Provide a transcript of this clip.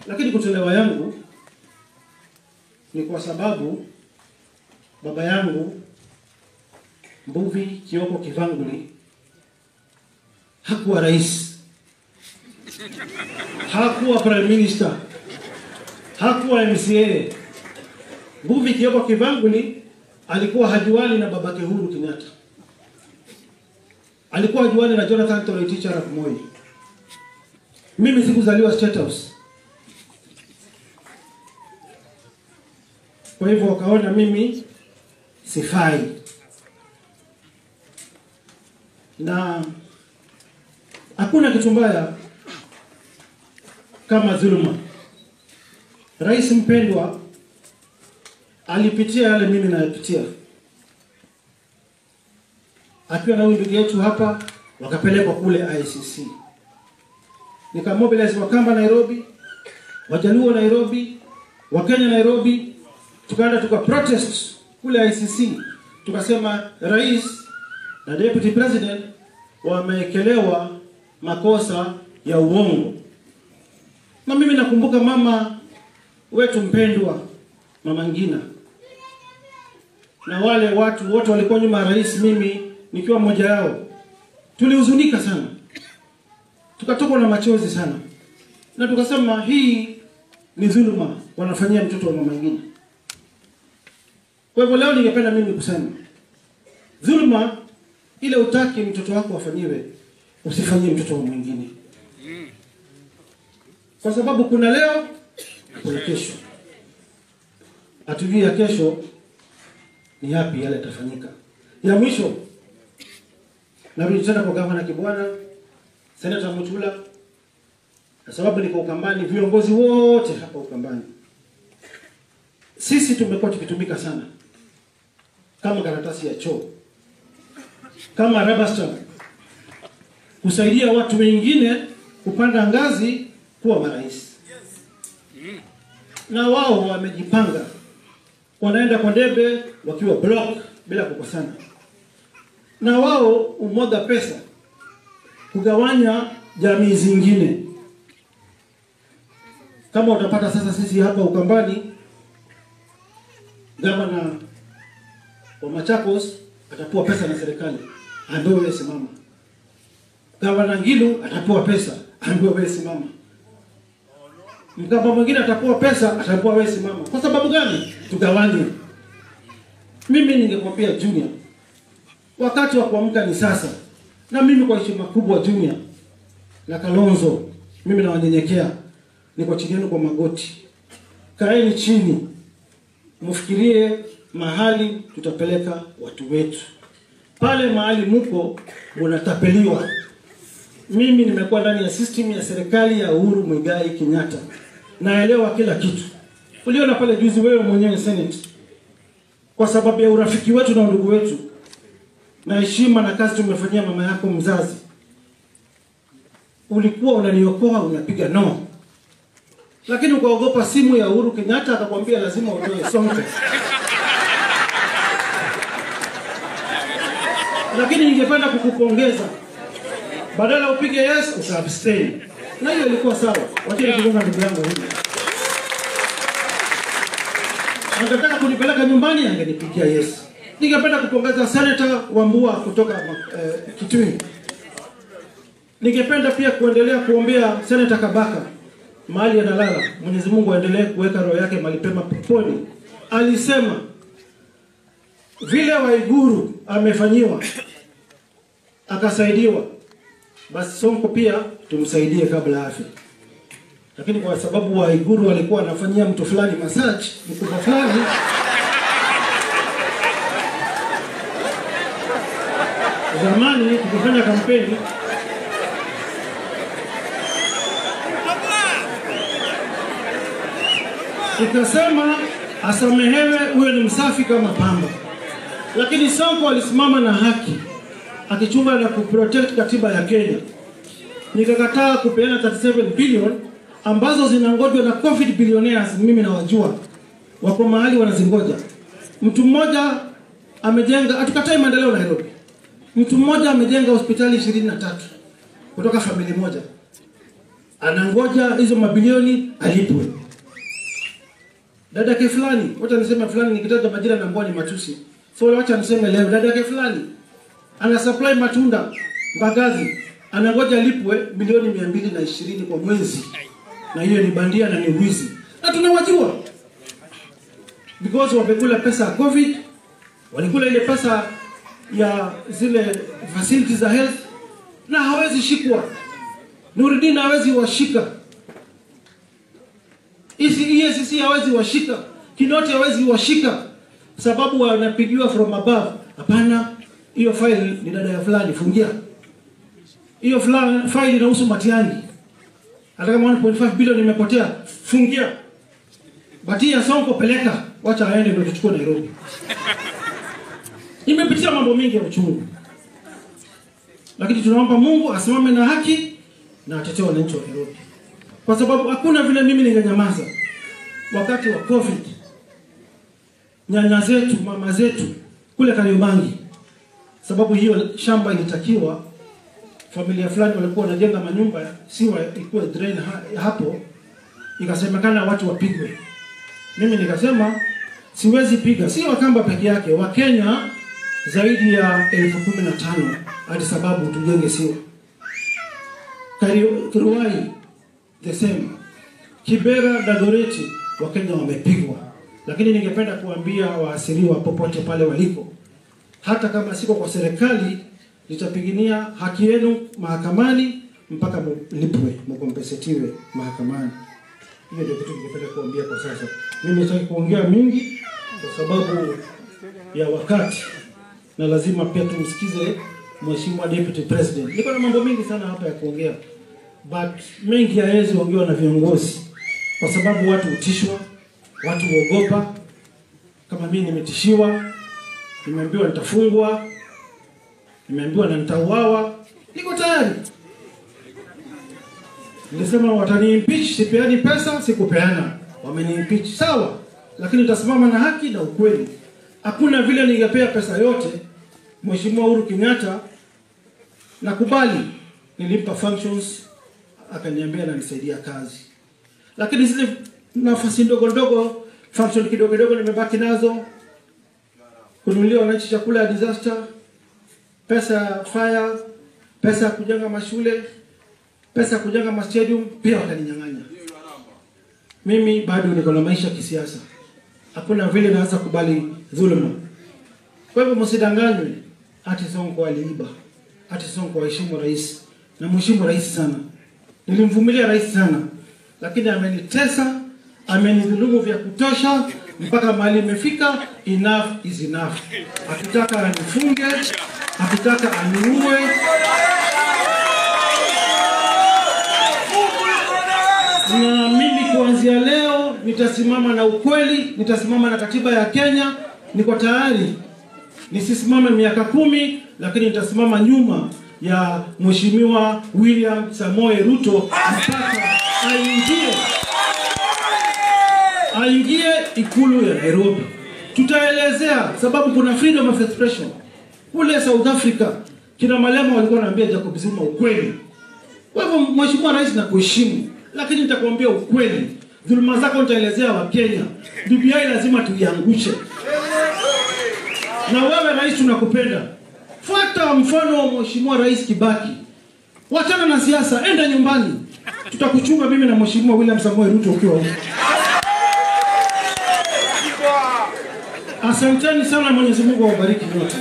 Lakini kutolewa yangu ni kwa sababu baba yangu Mbuvi Kioko Kivanguli hakuwa rais, hakuwa prime minister, hakuwa MCA. Mbuvi Kioko Kivanguli alikuwa hajuani na babake Uhuru Kenyatta. Alikuwa hajuani na Jonathan Toroitich arap Moi. Mimi sikuzaliwa State House. Kwa hivyo wakaona mimi sifai. Na hakuna kitu mbaya kama dhuluma. Rais mpendwa alipitia yale mimi nayapitia. Akiwa na ndugu yetu hapa wakapelekwa kule ICC. Nikamobilize Wakamba Nairobi, Wajaluo Nairobi, Wakenya Nairobi, tukaenda protest kule ICC. Tukasema rais na deputy president wameekelewa makosa ya uongo. Na mimi nakumbuka mama wetu mpendwa, Mama Ngina, na wale watu wote walikuwa nyuma ya rais, mimi nikiwa mmoja yao. Tulihuzunika sana, tukatokwa na machozi sana, na tukasema hii ni dhuluma wanafanyia mtoto wa Mama Ngina. Kwa hivyo leo ningependa mimi kusema dhuluma ile utaki mtoto wako afanyiwe, usifanyie mtoto wa mwingine. Kwa sababu kuna leo, kuna kesho. Hatujui ya kesho ni yapi yale yatafanyika. Ya mwisho, narudi tena kwa Gavana Kibwana, Senator Mutula, kwa sababu niko Ukambani, viongozi wote hapa Ukambani. Sisi tumekuwa tukitumika sana kama karatasi ya choo, kama rubber stamp, kusaidia watu wengine kupanda ngazi kuwa marais. Na wao wamejipanga, wanaenda kwa debe wakiwa block bila kukosana. Na wao umwaga pesa kugawanya jamii zingine. Kama utapata sasa sisi hapa Ukambani, gavana wa Machakos atapewa pesa na serikali, ambaye wewe simama. Gavana Ngilu atapewa pesa, ambaye wewe simama. Mkamba mwingine atapewa pesa, atapewa wewe simama. Kwa sababu gani? Tugawanye. Mimi ningekwambia Junior, wakati wa kuamka ni sasa. Na mimi kwa heshima kubwa Junior na Kalonzo, mimi nawanyenyekea, niko chini yenu kwa magoti. Kaeni chini, mfikirie mahali tutapeleka watu wetu. Pale mahali mko mnatapeliwa. Mimi nimekuwa ndani ya system ya serikali ya Uhuru Muigai Kenyatta. Naelewa kila kitu. Uliona pale juzi wewe mwenyewe Senate, kwa sababu ya urafiki wetu na ndugu wetu na heshima na kazi tumefanyia mama yako mzazi, ulikuwa unaniokoa, unapiga no. Lakini ukaogopa simu ya Uhuru Kenyatta, akakwambia lazima utoe sonko. Lakini ningependa kukupongeza, badala upige yes usabstain. Na hiyo ilikuwa sawa. Wacha nikigonga ndugu yangu huyu. Anataka kunipeleka nyumbani, angenipigia yes. Ningependa kupongeza Senator Wambua kutoka Kitui. Ningependa pia kuendelea kuombea Senator Kabaka mahali analala. Mwenyezi Mungu aendelee kuweka roho yake mahali pema peponi. Alisema vile Waiguru amefanyiwa akasaidiwa, basi Sonko pia tumsaidie kabla afi. Lakini kwa sababu Waiguru walikuwa anafanyia mtu fulani massage, mkubwa fulani, zamani tukifanya kampeni ikasema asamehewe, huyo ni msafi kama pamba. Lakini Sonko alisimama na haki, akichunga na kuprotect katiba ya Kenya. Nikakataa kupeana 37 billion ambazo zinangojwa na COVID billionaires. Mimi nawajua wako mahali wanazingoja. Mtu mmoja amejenga, atukatai maendeleo Nairobi. Mtu mmoja amejenga hospitali 23 kutoka familia moja. anangoja hizo mabilioni alipwe. Dada yake fulani, wacha niseme fulani, nikitaja majina na mbwa ni matusi. So wacha niseme leo dada yake fulani ana supply matunda Mbagazi, anangoja alipwe milioni 220 kwa mwezi. Na hiyo ni bandia na ni wizi. Na tunawajua. Because wamekula pesa ya COVID, walikula ile pesa ya zile facilities za health, na hawezi shikwa. Nuruddin hawezi washika. EACC hawezi washika. Kinoti hawezi washika. Sababu wanapigiwa from above. Hapana, hiyo file ni dada ya fulani, fungia. Hiyo file inahusu Matiang'i. Hata kama 1.5 bilioni imepotea, fungia. Batia Sonko peleka, wacha aende ndio tuchukue Nairobi. Imepitia mambo mengi ya uchungu. Lakini tunaomba Mungu asimame na haki na atetee wananchi wa Nairobi. Kwa sababu hakuna vile mimi ningenyamaza wakati wa COVID. Nyanya zetu, mama zetu kule Kariobangi, sababu hiyo shamba ilitakiwa familia fulani walikuwa wanajenga manyumba, siwa ilikuwa drain hapo, ikasemekana watu wapigwe. Mimi nikasema siwezi piga, si Wakamba peke yake, Wakenya zaidi ya 15,000 hadi sababu tujenge siwa. Kiruai the same. Kibera, Dagoretti, Wakenya wamepigwa. Lakini ningependa kuambia waasiriwa popote pale waliko, hata kama siko kwa serikali, nitapiginia haki yenu mahakamani mpaka mlipwe, mkompensetiwe mahakamani. Hiyo ndio kitu ningependa kuambia kwa sasa. Mimi sitaki kuongea mingi kwa sababu ya wakati, na lazima pia tumsikize Mheshimiwa Deputy President. Niko na mambo mengi sana hapa ya kuongea, but mengi hayawezi ongewa na viongozi kwa sababu watu utishwa, watu uogopa. Kama mimi nimetishiwa, nimeambiwa nitafungwa, nimeambiwa na nitauawa, niko tayari. Nilisema watani impeach, sipeani pesa, sikupeana. Wameni impeach, sawa, lakini nitasimama na haki na ukweli. Hakuna vile ningepea pesa yote Mheshimiwa Uhuru Kenyatta, nakubali nilimpa functions, akaniambia na nisaidia kazi. Lakini zile nafasi ndogo ndogo, function kidogo kidogo nimebaki nazo, kununulia wananchi chakula ya disaster, pesa ya fire, pesa ya kujenga mashule, pesa ya kujenga mastadium, pia wakaninyang'anya. Mimi bado niko na maisha kisiasa. Hakuna vile naweza kubali dhuluma. Kwa hivyo msidanganywe ati Sonko aliiba, ati Sonko haheshimu rais. Na mheshimu rais sana. Nilimvumilia rais sana. Lakini amenitesa, amenidhulumu vya kutosha mpaka mahali imefika. Enough is enough. Akitaka anifunge, akitaka aniue. Na mimi kuanzia leo nitasimama na ukweli, nitasimama na katiba ya Kenya. Niko tayari nisisimame miaka 10, lakini nitasimama nyuma ya Mheshimiwa William Samoei Ruto mpaka aingie ikulu ya Nairobi. Tutaelezea sababu kuna freedom of expression. Kule South Africa kina Malema walikuwa wanaambia Jacob Zuma ukweli. Kwa hivyo Mheshimiwa Rais na kuheshimu, lakini nitakwambia ukweli. Dhuluma zako nitaelezea wa Kenya. BBI lazima tuiangushe. Na wewe rais tunakupenda. Fuata mfano wa Mheshimiwa Rais Kibaki. Wachana na siasa, enda nyumbani. Tutakuchunga mimi na Mheshimiwa William Samoei Ruto ukiwa huko. Asanteni sana, Mwenyezi Mungu awabariki wote.